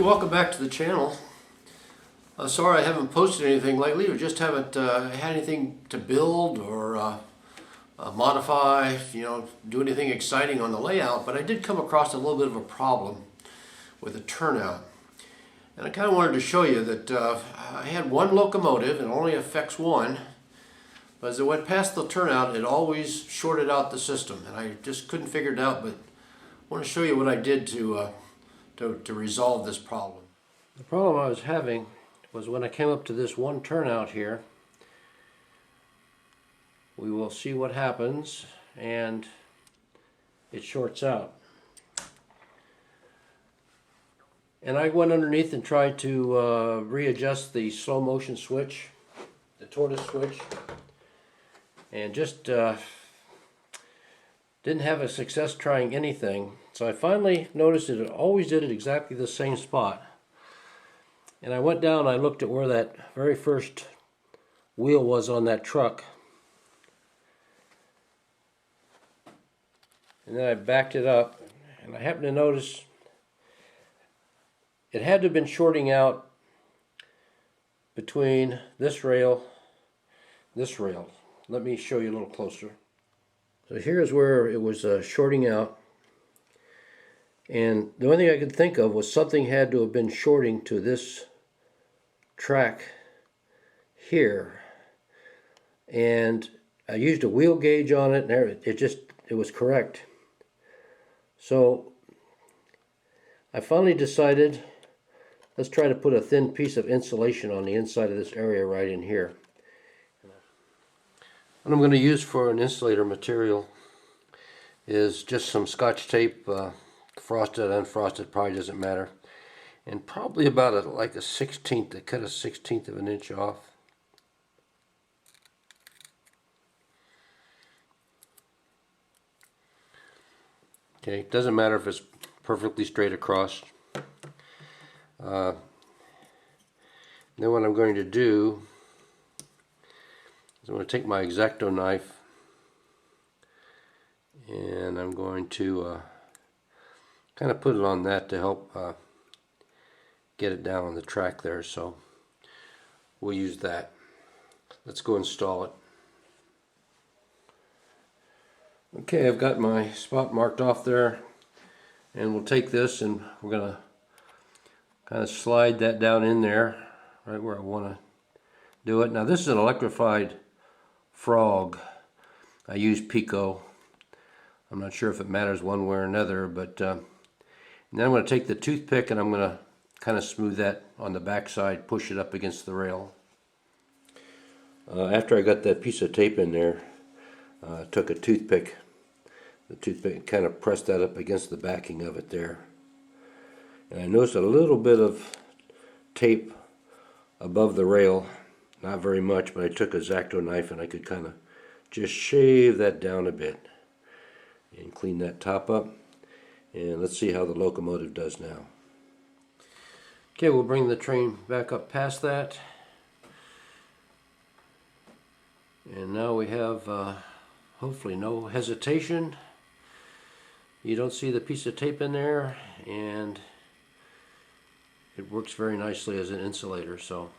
welcome back to the channel. Sorry I haven't posted anything lately, or just haven't had anything to build or modify, do anything exciting on the layout, but I did come across a little bit of a problem with a turnout. And I kind of wanted to show you that I had one locomotive, and it only affects one, but as it went past the turnout, it always shorted out the system, and I just couldn't figure it out, but I want to show you what I did to resolve this problem. The problem I was having was when I came up to this one turnout here. We will see what happens, and it shorts out. And I went underneath and tried to readjust the slow motion switch, the tortoise switch, and just didn't have a success trying anything. So I finally noticed that it always did it exactly the same spot. And I went down and I looked at where that very first wheel was on that truck. And then I backed it up, and I happened to notice it had to have been shorting out between this rail, this rail. Let me show you a little closer. So here's where it was shorting out. And the only thing I could think of was something had to have been shorting to this track here. And I used a wheel gauge on it, and it was correct. So I finally decided, let's try to put a thin piece of insulation on the inside of this area right in here. What I'm going to use for an insulator material is just some Scotch tape, frosted, unfrosted, probably doesn't matter, and probably about like a 1/16, to cut a 1/16 of an inch off. Okay, it doesn't matter if it's perfectly straight across. Then what I'm going to do is I'm going to take my X-Acto knife, and I'm going to kind of put it on that to help get it down on the track there. So we'll use that. Let's go install it. Okay, I've got my spot marked off there, and we'll take this and we're going to kind of slide that down in there right where I want to do it. Now this is an electrified frog. I use Pico. I'm not sure if it matters one way or another, but and then I'm going to take the toothpick and I'm going to kind of smooth that on the back side, push it up against the rail. After I got that piece of tape in there, I took a toothpick, and kind of pressed that up against the backing of it there. And I noticed a little bit of tape above the rail, not very much, but I took a X-Acto knife and I could kind of just shave that down a bit and clean that top up. And let's see how the locomotive does now. Okay, we'll bring the train back up past that. And now we have hopefully no hesitation. You don't see the piece of tape in there, and it works very nicely as an insulator. So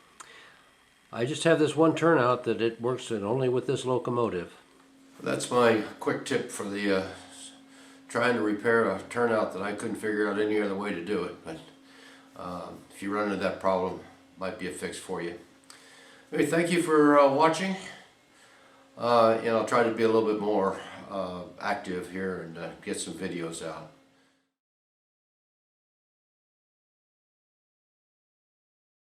I just have this one turnout that it works in only with this locomotive. That's my quick tip for the trying to repair a turnout that I couldn't figure out any other way to do it. But if you run into that problem, it might be a fix for you. Anyway, thank you for watching. And I'll try to be a little bit more active here and get some videos out.